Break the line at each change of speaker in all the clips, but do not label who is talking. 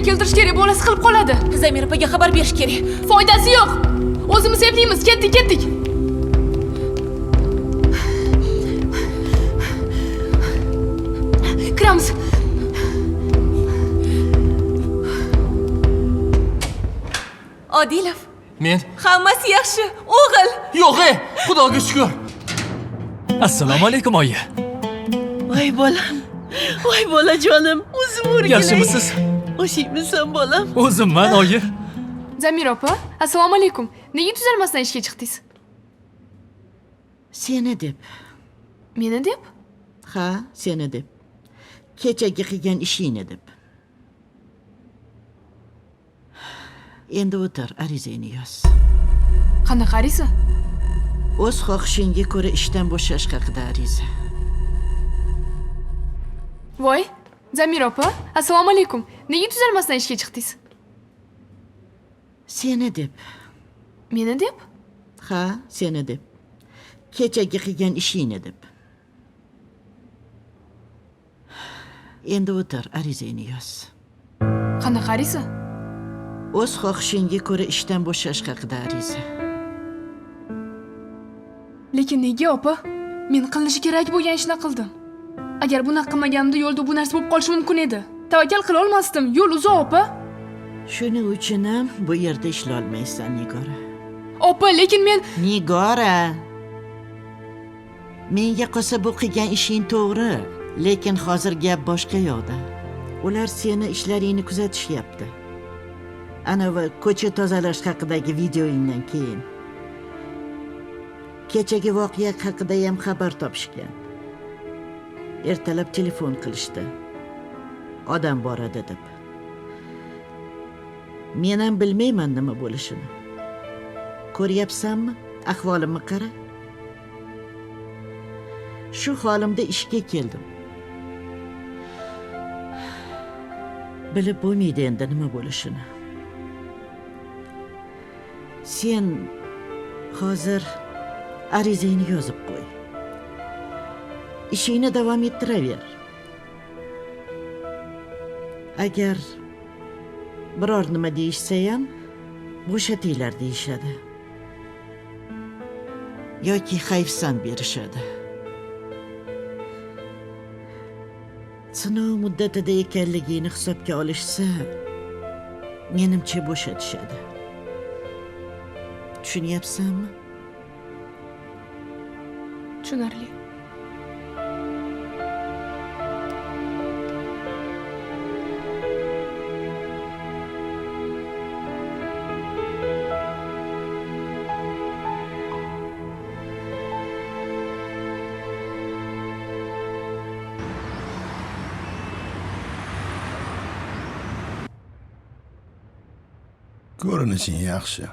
keltirish kerak, bolasi qilib qoladi.
Zamir opaga xabar berish kerak.
Foydasi yo'q. O'zimiz eplaymiz. Ketdik. Kiramiz.
Odilov,
Men?
hammasi yaxshi, o'g'il.
Yo'q, Xudoga shukr.
Assalomu alaykum oyi.
Voy bolam. Voy bolajonim, o'zim o'rgilay.
Yaxshimisiz?
O'shingmisan bolam?
O'zimman oyi.
Zamir opa, assalomu alaykum. Nega tuzalmasdan ishga chiqdingiz?
Seni deb.
Meni deb?
Ha, seni deb. Kechagi qilgan ishingni deb. Endi o'tir, arizangni yoz.
Qanaqa ariza?
O'z xohishingga ko'ra ishdan bo'shash haqida ariza.
Voy, Zamir opa, assalomu alaykum. Nega tuzalmasdan ishga chiqdingiz?
Seni deb.
Meni deb?
Ha, seni deb. Kechagi qilgan ishingni deb. Endi o'tir, arizangni yoz.
Qanaqa ariza?
O'z xohishingga ko'ra ishdan bo'shash haqida ariza.
Lekin nega opa? Men qilishi kerak bo'lgan ishni qildim. Agar bunaqa qilmaganimda yo'lda bu narsa bo'lib qolishi mumkin edi. Tavakkal qila olmasdim. Yo'l uzoq opa.
Shuning uchun ham bu yerda ishlay olmaysan, Nigora.
Opa, lekin men
Nigora. Menga qolsa bu qilgan ishing to'g'ri, lekin hozir gap boshqa yoqda. Ular seni ishlaringni kuzatishyapti. Ana va ko'cha tozalash haqidagi videoingdan keyin kechagi voqea haqida ham xabar topishgan. Ertalab telefon qilishdi. Odam boradi deb. Men ham bilmayman nima bo'lishini. Ko'ryapsanmi? Ahvolimni qara. Shu holimda ishga keldim. Bilib bo'lmaydi endi nima bo'lishini. Sen hozir arizangni yozib qo'y. Ishingni davom ettiraver. Agar biror nima deyishsa ham bo'shatinglar deyishadi. Yoki hayfsan berishadi. Sinov muddatida ekanligini hisobga olishsa, menimcha bo'shatishadi. Tushunyapsanmi?
tushunarli.
Ko'rinishing yaxshi.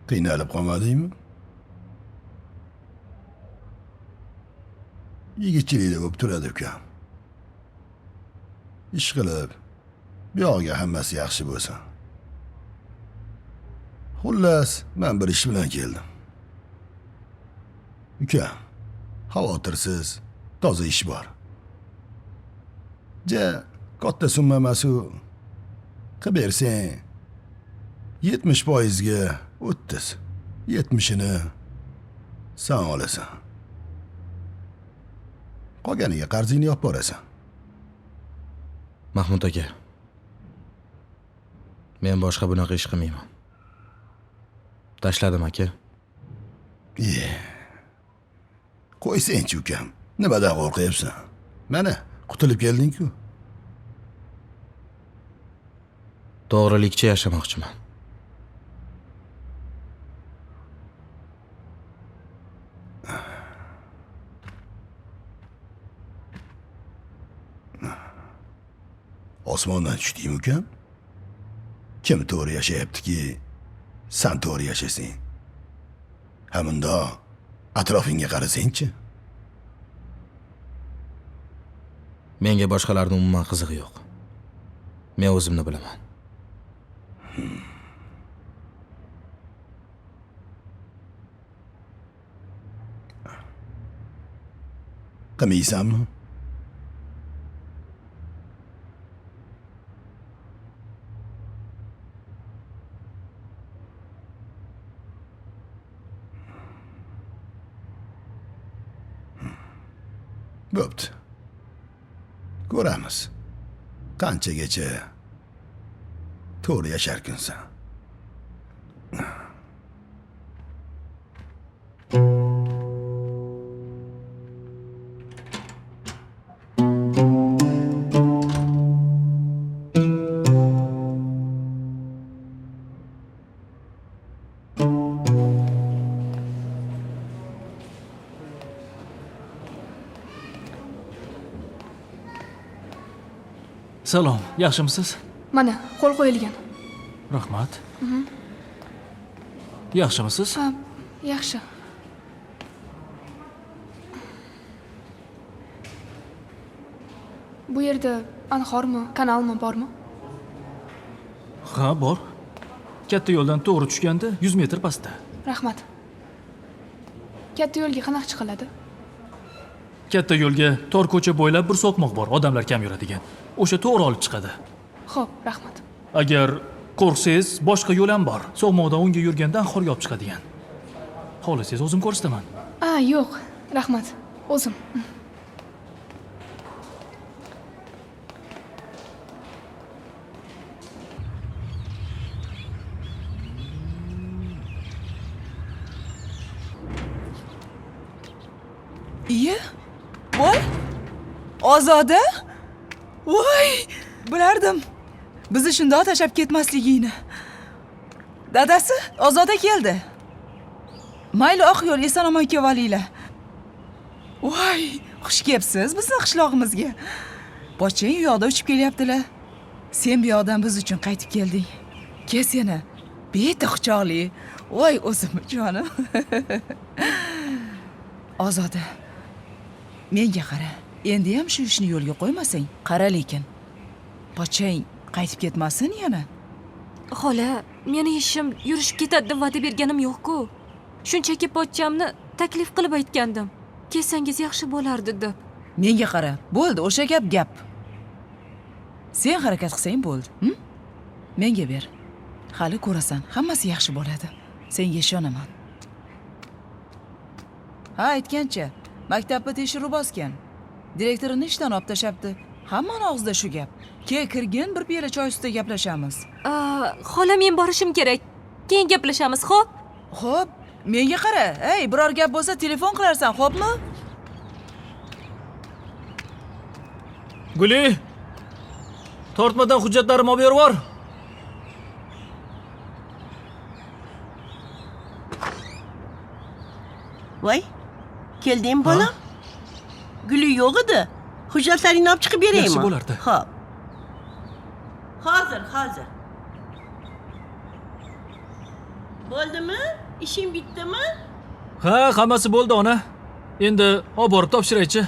Qiynalib qolmadingmi? Yigitchilikda bo'lib turadi ukam. Ish qilib, bu yoqqa hammasi yaxshi bo'lsin. Xullas, men bir ish bilan keldim. Uka, xavotirsiz, toza ish bor. Katta summa emas-u. Qilib bersang 70%ga 30, 70'ini sen olasan. Qolganiga qarzingni yopib borasan.
Mahmud aka, men boshqa bunaqa ish qilmayman. Tashladim aka.
Qo'ysang-chi ukam, nimadan qo'rqyapsan? Mana, qutulib kelding-ku.
To'g'rilikcha yashamoqchiman.
Osmondan tushdingmi ukam? Kim to'g'ri yashayaptiki, sen to'g'ri yashasang. Hamunda atrofingga qarasang-chi.
Menga boshqalarning umuman qizig'i yo'q. Men o'zimni bilaman.
Qilmaysanmi? Bo'pti. Ko'ramiz. Qanchagacha to'g'ri yasharkinsan.
Salom, yaxshimisiz?
Mana, qo'l qo'yilgan.
Rahmat. Yaxshimisiz?
Ha, yaxshi. Bu yerda anhormi, kanalmi bormi?
Ha, bor. Katta yo'ldan to'g'ri tushganda 100 metr pastda.
Rahmat. Katta yo'lga qanaqa chiqiladi?
Katta yo'lga tor ko'cha bo'ylab bir so'qmoq bor, odamlar kam yuradigan. O'sha to'g'ri olib chiqadi.
Xo'p, rahmat.
Agar qo'rqsangiz, boshqa yo'l ham bor. So'qmoqdan o'ngga yurganda anhorga olib chiqadigan. Xohlasangiz o'zim ko'rsataman.
Yo'q, rahmat. O'zim.
Iye? Voy! Ozoda? Voy! Bilardim. Bizni shundoq tashab ketmasligingni. Dadasi, Ozoda keldi. Mayli oq yo'l eson-omon kelvolinglar. Voy, xush kelibsiz bizni qishlog'imizga. Pochchang u yoqda uchib kelyaptilar. Sen bu yoqdan biz uchun qaytib kelding. Kel seni. Beti quchoqli. Voy, o'zim jonim. Ozoda. Menga qara. Endi ham shu ishni yo'lga qo'ymasang, qara lekin. Pochchang qaytib ketmasin yana.
Xola, meni ishim yurishib ketadi deb va'da berganim yo'q-ku. Shunchaki pochchamni taklif qilib aytgandim. Kelsangiz yaxshi bo'lardi deb.
Menga qara. Bo'ldi, o'sha gap. Sen harakat qilsang bo'ldi. Menga ber. Hali ko'rasan, hammasi yaxshi bo'ladi. Senga ishonaman. Ha, aytgancha, maktabda tekshiruv bosgan. Direktorini ishdan olib tashabdi. Hammani og'zida shu gap. Kirgin, bir piyola choy ustida gaplashamiz.
Xola, men borishim kerak. Keyin gaplashamiz, xo'p?
Xo'p, menga qara. Ey, biror gap bo'lsa telefon qilarsan, xo'pmi?
Guli! Tortmadan hujjatlarimni olib berib yubor.
Voy, kelding bolam? Guli yo'q edi. Hujjatlaringni olib chiqib beraymi?
Yaxshi bo'lardi.
Xo'p. Hozir. Bo'ldimi? Ishing bitdimi?
Ha, hammasi bo'ldi, ona. Endi olib borib topshiraychi.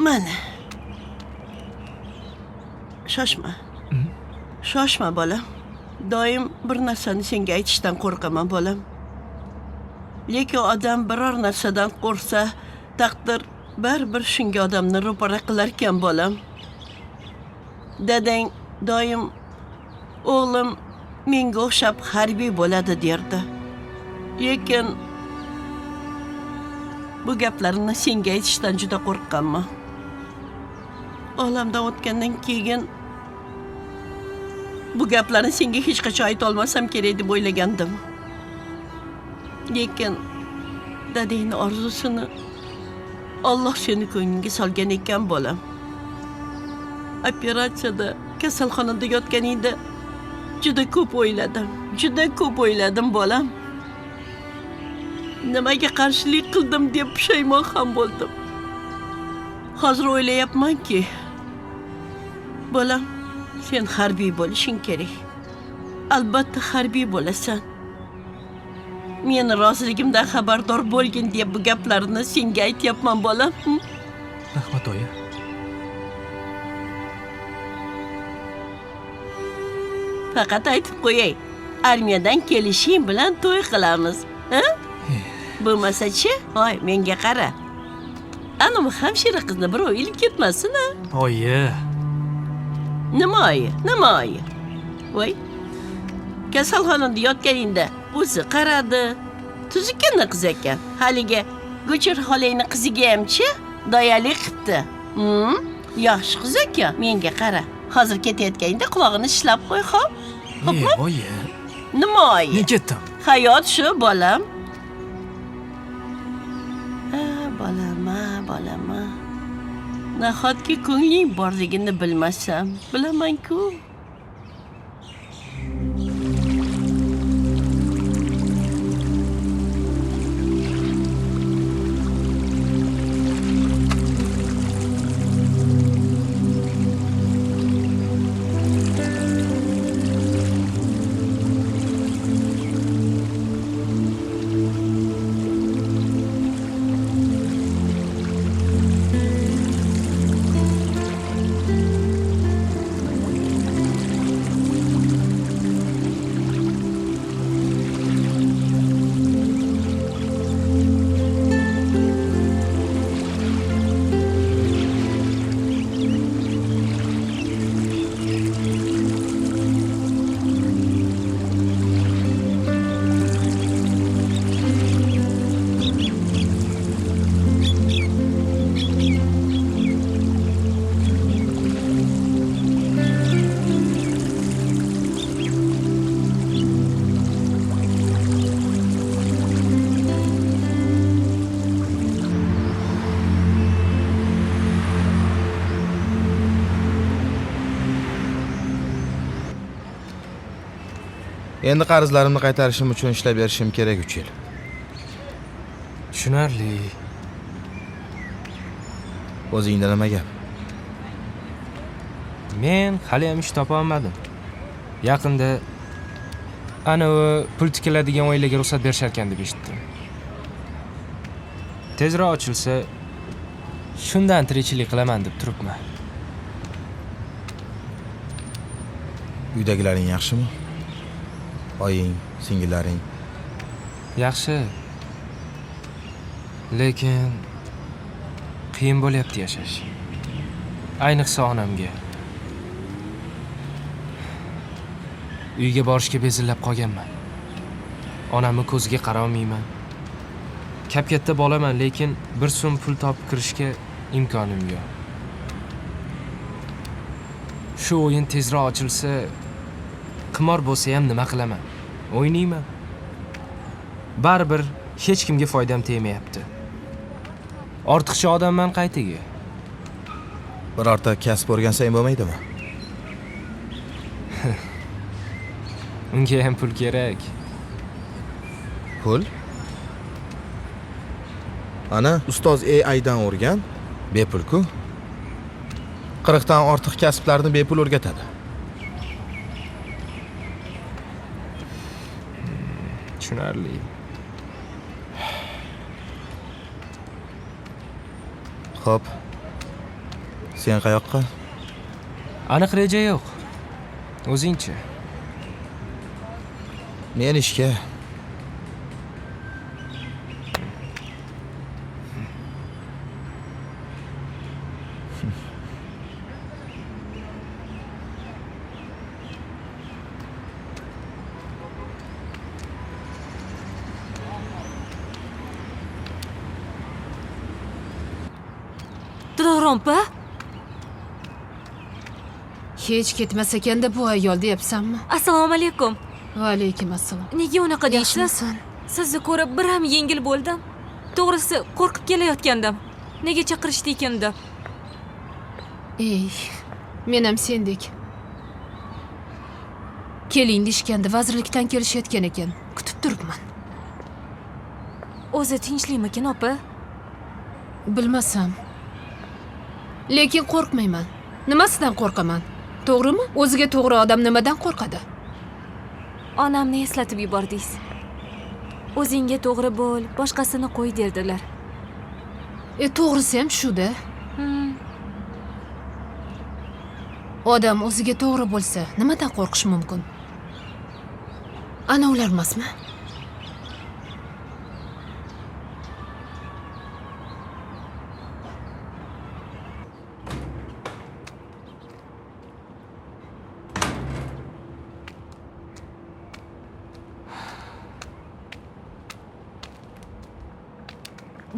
Mana. Shoshma bolam. Doim bir narsani senga aytishdan qo'rqaman bolam. Lekin odam biror narsadan qo'rqsa, taqdir baribir shunga odamni ro'para qilar ekan bolam. Dadang doim o'g'lim menga o'xshab harbiy bo'ladi derdi. Lekin bu gaplarni senga aytishdan juda qo'rqqanman. Olamdan o'tgandan keyin bu gaplarni senga hech qachon ayta olmasam kerak deb o'ylagandim. Lekin dadangning orzusini Alloh seni ko'nglingga solgan ekan bolam. Operatsiyada kasalxonada yotganingda juda ko'p o'yladim bolam. Nimaga qarshilik qildim deb pushaymon ham bo'ldim. Hozir o'ylayapmanki, bolam, sen harbiy bo'lishing kerak. Albatta harbiy bo'lasan. Men roziligimdan xabardor bo'lgin deb bu gaplarni senga aytyapman bolam.
Rahmat oyi.
Faqat aytib qo'yay, armiyadan kelishing bilan to'y qilamiz, ha? Bo'lmasa-chi, voy, menga qara. Ana bu hamshira qizni birov ilib ketmasin-a?
Oyi.
Nima oyi? Voy. Kasalxonada yotganingda o'zi qaradi. Tuzukkina qiz ekan. Haligi Go'chir xolangni qiziga hamchi doyalik qilibdi. Yaxshi qiz ekan. Menga qara. Hozir ketayotganda qulog'ini tishlab qo'y, xo'p?
Oyi,
Nima oyi?
men ketdim.
Hayot shu, bolam. Bolama. Nahotki ko'ngling borligini bilmasam, bilaman-ku.
Endi qarzlarimni qaytarishim uchun ishlab berishim kerak 3 yil.
Tushunarli.
O'zingda nima gap?
Men hali ham ish topa olmadim. Yaqinda ana u pul tikiladigan oilaga ruxsat berishar ekan deb eshitdim. Tezroq ochilsa, shundan tirikchilik qilaman deb turibman.
Uydagilaring yaxshimi? Oying, singillaring.
Yaxshi. Lekin qiyin bo'lyapti yashash. Ayniqsa onamga. Uyga borishga bezillab qolganman. Onamni ko'ziga qara olmayman. Kap-katta bolaman, lekin bir so'm pul topib kirishga imkonim yo'q. Shu o'yin tezroq ochilsa, qimor bo'lsa ham nima qilaman? O'ynayman. Baribir hech kimga foydam tegmayapti. Ortiqcha odamman qaytaga.
Birorta kasb o'rgansang bo'lmaydimi?
Unga ham pul kerak.
Pul? Ana, ustoz AI dan o'rgan, bepul-ku. 40 dan ortiq kasblarni bepul o'rgatadi.
Tushunarli.
Xo'p. Sen qayoqqa?
Aniq reja yo'q. O'zingchi?
Men ishga.
Dilorompa?
Hech ketmas ekanda bu ayol deyapsanmi?
Assalomu alaykum.
Va alaykum assalom.
Nega unaqa deysiz?
Yaxshimisan?
Sizni ko'rib bir ham yengil bo'ldim. To'g'risi qo'rqib kelayotgandim. Nega chaqirishdi ekan deb.
Ey, men ham sendek. Keling deshganda vazirlikdan kelishayotgan ekan. Kutib turibman.
O'zi tinchlikmikin, opa?
Bilmasam. Lekin qo'rqmayman. Nimasidan qo'rqaman? To'g'rimi? O'ziga to'g'ri odam nimadan qo'rqadi?
Onamni eslatib yubordingiz. O'zingga to'g'ri bo'l, boshqasini qo'y derdilar.
To'g'risi ham shu-da. Odam o'ziga to'g'ri bo'lsa, nimadan qo'rqish mumkin? Ana ular emasmi?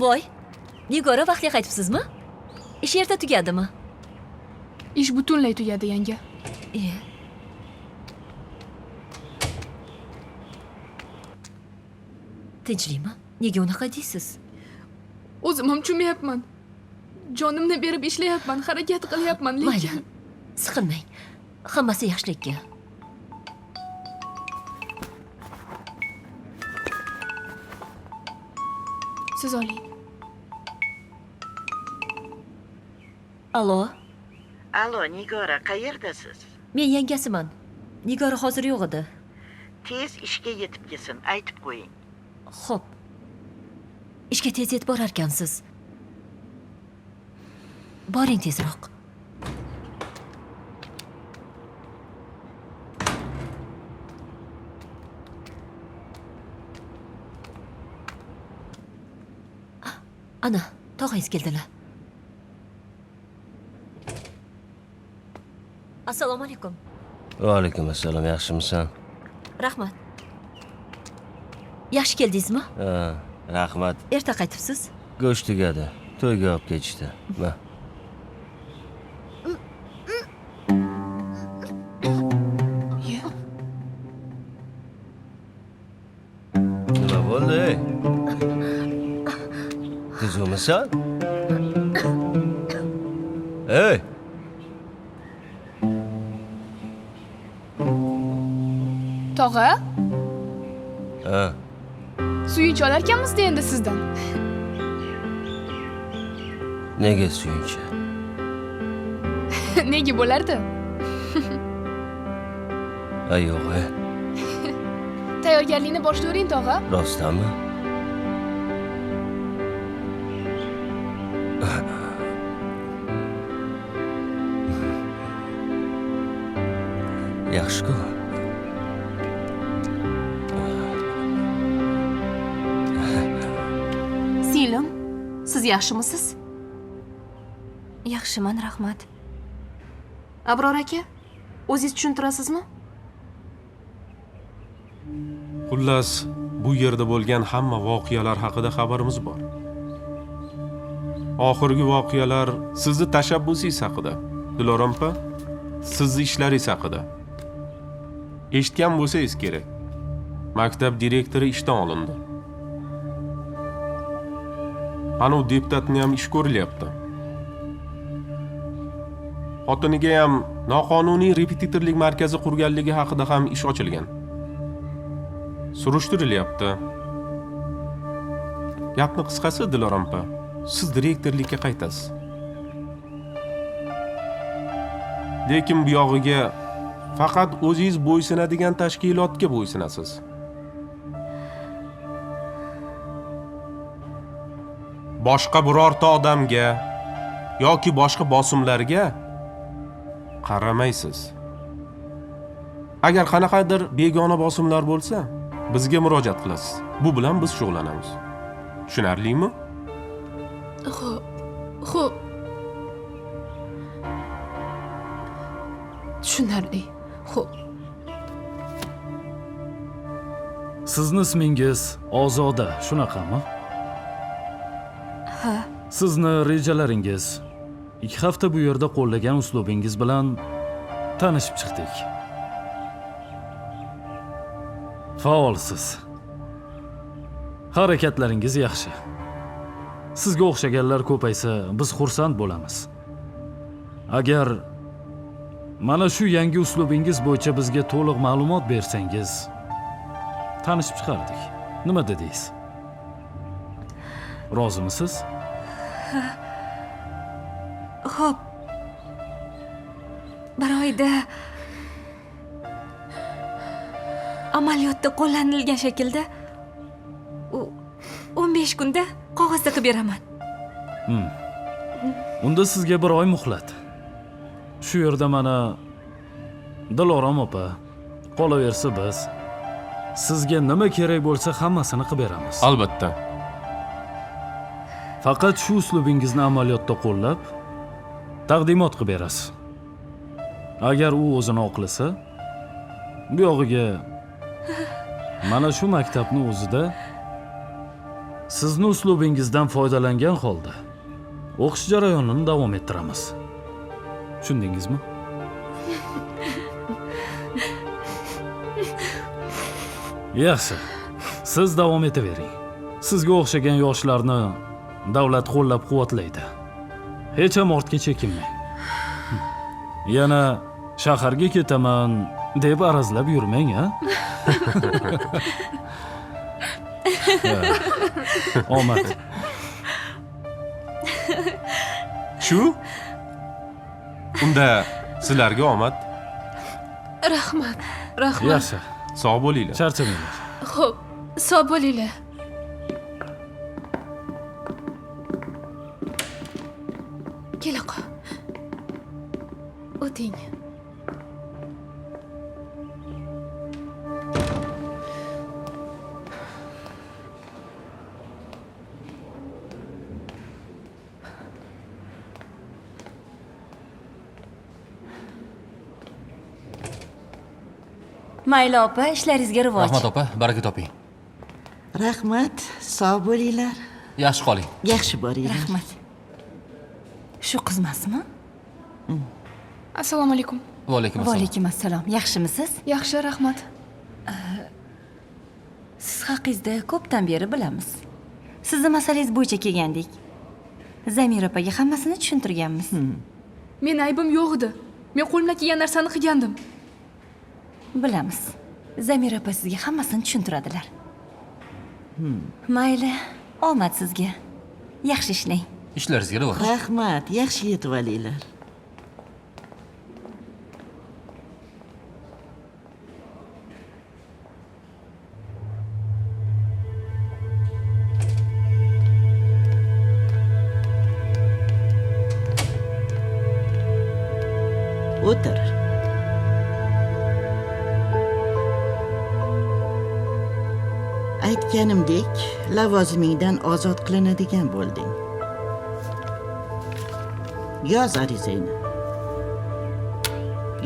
Voy, Nigora vaqtga qaytibsizmi? Ish erta tugadimi?
Ish butunlay tugadi, yanga.
Tinchlikmi? Nega unaqa deysiz?
O'zim ham tushunmayapman. Jonimni berib ishlayapman, harakat qilyapman,
Mayli,
lekin
siqilmang. Hammasi yaxshilikka.
siz oling.
Allo,
Alo, Nigora, qayerdasiz?
men yangasiman. Nigora hozir yo'q edi.
Tez ishga yetib kelsin, aytib qo'ying.
Xo'p. Ishga tez yetib borarkansiz. Boring tezroq. Ana, tog'angiz keldilar. Assalomu alaykum.
Va alaykum assalom, yaxshimisan?
Rahmat. Yaxshi keldingizmi?
Ha, rahmat.
Erta qaytibsiz?
Go'sht tugadi. To'yga olib ketishdi. Ma. Nima bo'ldi? Tuzukmisan? Ey!
Tog'a,
Ha,
suyunchi olarkanmiz-da endi sizdan.
nega suyunchi?
Nega bo'lardi?
Ay yo'q,
Tayyorgarlikni boshlayvering, tog'a.
rostdanmi? Yaxshi-ku.
Singlim, siz yaxshimisiz? Yaxshiman, rahmat. Abror aka, o'zingiz tushuntirasizmi?
Xullas, bu yerda bo'lgan hamma voqealar haqida xabarimiz bor. Oxirgi voqealar sizni tashabbusingiz haqida, Dilorom opa, sizni ishlaringiz haqida. Eshitgan bo'lsangiz kerak. Maktab direktori ishdan olindi. Ana u deputatni ham ish ko'rilyapti. Xotiniga ham noqonuniy repetitorlik markazi qurganligi haqida ham ish ochilgan. Surishtirilyapti. Gapni qisqasi, Dilorom opa, siz direktorlikka qaytasiz. Lekin bu yog'iga faqat o'zingiz bo'ysunadigan tashkilotga bo'ysunasiz. Boshqa birorta odamga yoki boshqa bosimlarga qaramaysiz. Agar qanaqadir begona bosimlar bo'lsa, bizga murojaat qilasiz. Bu bilan biz shug'ullanamiz. Tushunarlimi?
Xo'p. Tushunarli. Xo'p.
Sizni ismingiz Ozoda, shunaqami?
Ha.
Sizni rejalaringiz 2 hafta bu yerda qo'llagan uslubingiz bilan tanishib chiqdik. Faolsiz. Harakatlaringiz yaxshi. Sizga o'xshaganlar ko'paysa, biz xursand bo'lamiz. Agar mana shu yangi uslubingiz bo'yicha bizga to'liq ma'lumot bersangiz, tanishib chiqardik. Nima dedingiz? Rozimisiz?
Xo'p. Bir oyda amaliyotda qo'llanilgan shaklda 15 kunda qog'ozda qilib beraman.
Unda sizga bir oy muhlat. Shu yerda mana Dilorom opa, qolaversa biz sizga nima kerak bo'lsa hammasini qilib beramiz.
Albatta.
Faqat shu uslubingizni amaliyotda qo'llab, taqdimot qilib berasiz. Agar u o'zini oqlasa, bu yog'iga mana shu maktabni o'zida sizni uslubingizdan foydalangan holda o'qish jarayonini davom ettiramiz. Tushundingizmi? Yaxshi. Siz davom etavering. Sizga o'xshagan yoshlarni davlat qo'llab-quvvatlaydi. Hech ham ortga chekinmang. Yana shaharga ketaman deb arazlab yurmang, ha? Omad.
Shu? Unda sizlarga omad.
Rahmat, rahmat.
Yaxshi.
Sog' bo'linglar.
Charchamanglar.
Xo'p, sog' bo'linglar. Kela qol. O'ting.
Mayli opa, ishlaringizga rivoj.
Rahmat opa, baraka toping.
Rahmat, sog' bo'linglar.
Yaxshi qoling.
Yaxshi boringlar.
Rahmat. Shu qizmasmi?
Assalomu alaykum.
Va alaykum
Va
assalom.
alaykum assalom. Yaxshimisiz?
Yaxshi, rahmat.
Siz haqingizda ko'pdan beri bilamiz. Sizni masalangiz bo'yicha kelgandik. Zamira opaga hammasini tushuntirganmiz.
Men aybim yo'q edi. Men qo'limdan kelgan narsani qilgandim.
Bilamiz. Zamira opa sizga hammasini tushuntiradilar. Mayli, omad sizga. Yaxshi ishlang.
Ishlaringizga rivoj.
Rahmat, yaxshi yetib olinglar. O'tir. Aytganimdek, lavozimingdan ozod qilinadigan bo'lding. Yoz arizangni.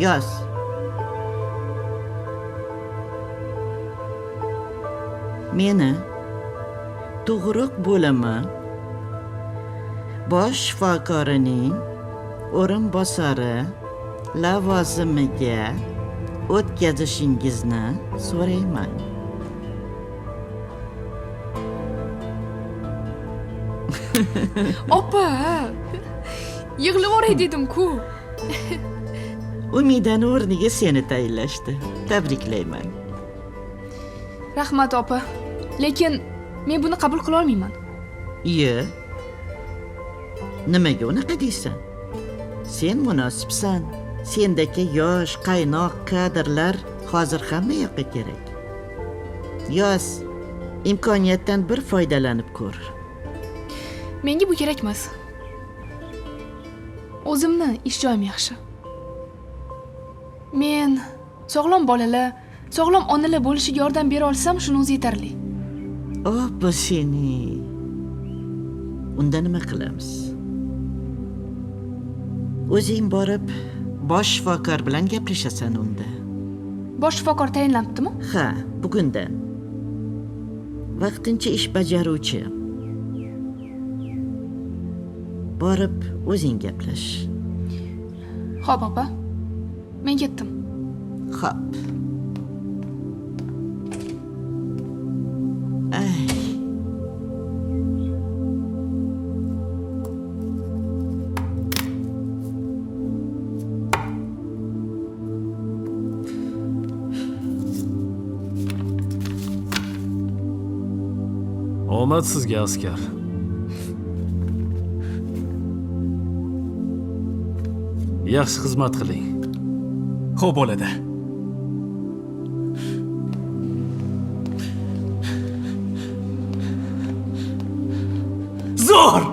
Yoz. Meni tug'ruq bo'limi bosh shifokorining o'rinbosari lavozimiga o'tkazishingizni so'rayman.
Opa! Yig'lab yuboray dedim-ku.
Umidani o'rniga seni tayinlashdi. Tabriklayman.
Rahmat opa. Lekin men buni qabul qila olmayman.
Iye. Nimaga unaqa deysan? Sen munosibsan. Sendagi yosh, qaynoq kadrlar hozir hamma yoqqa kerak. Yoz, imkoniyatdan bir foydalanib ko'r.
Menga bu kerak emas. O'zimni ish joyim yaxshi. Men sog'lom bolalar, sog'lom onalar bo'lishiga yordam bera olsam, shuni o'zi yetarli.
Bu seni. Unda nima qilamiz? O'zing borib, bosh shifokor bilan gaplashasan unda.
Bosh shifokor tayinlanibdimi?
Ha, bugundan. Vaqtincha ish bajaruvchi. Borib, o'zing gaplash.
Xo'p, opa. Men ketdim.
Xo'p. Ay.
Omad sizga askar. Yaxshi xizmat qiling.
Xo'p bo'ladi. Zo'r!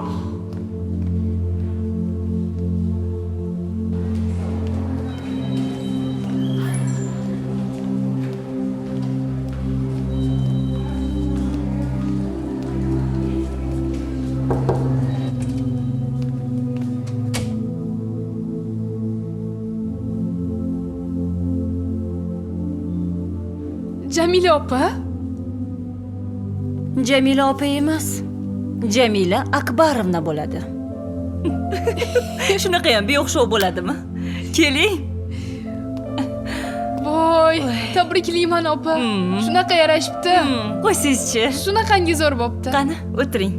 Jamila opa?
Jamila opa emas. Jamila Akbarovna bo'ladi. Shunaqa ham beo'xshov bo'ladimi? Keling.
Voy, tabriklayman opa. Shunaqa yarashibdi.
Qo'ysizchi.
Shunaqangi zo'r bo'pti.
Qani, o'tiring.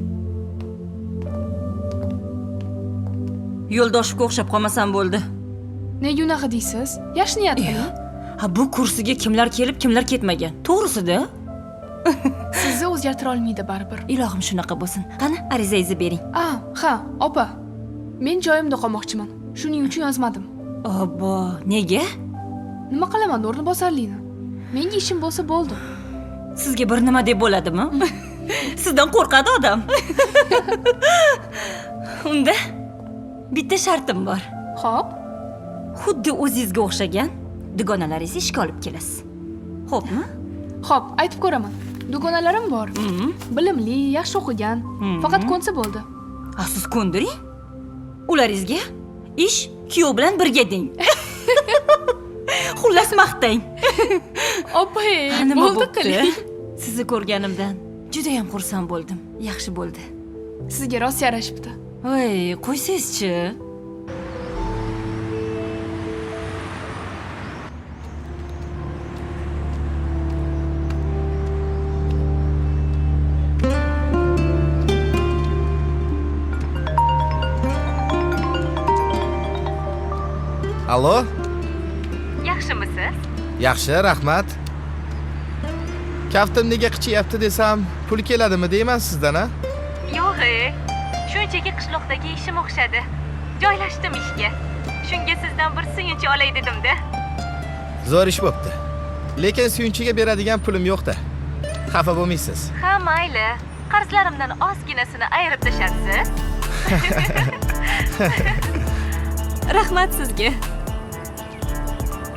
Yo'ldoshga o'xshab qolmasam bo'ldi.
Nega unaqa deysiz? Yaxshi niyat qiling.
Ha, bu kursiga kimlar kelib, kimlar ketmagan. To'g'risida?
Sizni o'zgartira olmaydi baribir.
Ilohim shunaqa bo'lsin. Qani, arizangizni bering.
Ha, opa. Men joyimda qolmoqchiman. Shuning uchun yozmadim.
Obbo, nega?
Nima qilaman o'rinbosarlikni? Menga ishim bo'lsa bo'ldi.
Sizga bir nima deb bo'ladimi? Sizdan qo'rqadi odam. Unda bitta shartim bor.
Xo'p.
Xuddi o'zingizga o'xshagan dugonalaringizni ishga olib kelasiz. Xo'pmi?
Xo'p, aytib ko'raman. Dugonalarim bor. Bilimli, yaxshi o'qigan. Faqat ko'nsa bo'ldi.
Siz ko'ndiring. Ularingizga ish kuyov bilan birga deng. Xullas maqtang.
Opa,
nima
bo'ldi
bo'pti?
qiling.
Sizni ko'rganimdan juda ham xursand bo'ldim. Yaxshi bo'ldi.
Sizga rost yarashibdi.
Voy, qo'ysizchi.
Allo?
Yaxshimisiz?
Yaxshi, rahmat. Kaftim nega qichiyapti desam, pul keladimi deyman sizdan, a?
Yo'q, shunchaki qishloqdagi ishim o'xshadi. Joylashdim ishga. Shunga sizdan bir suyunchi olay dedim-da.
Zo'r ish bo'pti. Lekin suyunchiga beradigan pulim yo'q-da. Xafa bo'lmaysiz.
Ha, mayli. Qarzlarimdan ozginasini ayirib tashasiz. Rahmat sizga.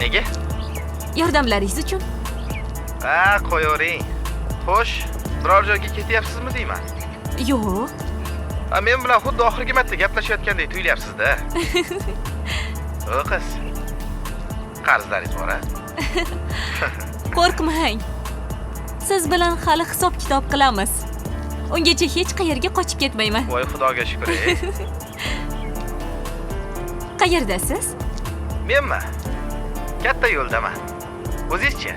Nega?
Yordamlaringiz uchun.
Ha, qo'yavering. Xo'sh, biror joyga ketyapsizmi deyman?
Yo'q.
Men bilan xuddi oxirgi marta gaplashayotgandek tuyulyapsiz-da. O qiz. Qarzlaringiz bor-a?
Qo'rqmang. Siz bilan hali hisob-kitob qilamiz. Ungacha hech qayerga qochib ketmayman.
Voy, Xudoga shukr.
Qayerdasiz?
Menmi? Katta yo'ldaman. O'zingizchi?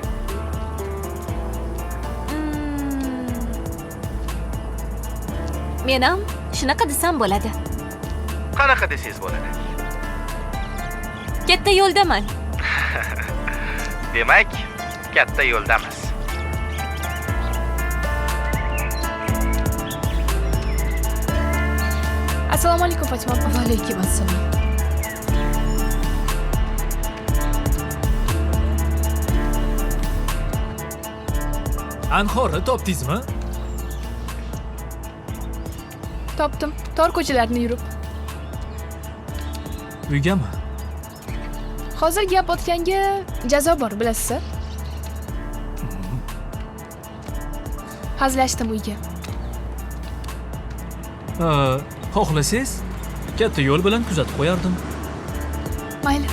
Men ham shunaqa desam bo'ladi.
Qanaqa desangiz bo'ladi?
Katta yo'ldaman.
Demak, katta yo'ldamiz.
Assalomu alaykum Fatima opa.
Va alaykum assalom.
Anhorni topdingizmi?
Topdim. Tor ko'chalarni yurib.
Uygami?
Hozir gap o'tganga jazo bor, bilasiz? Hazlashdim uyga.
Xohlasangiz, katta yo'l bilan kuzatib qo'yardim.
Mayli.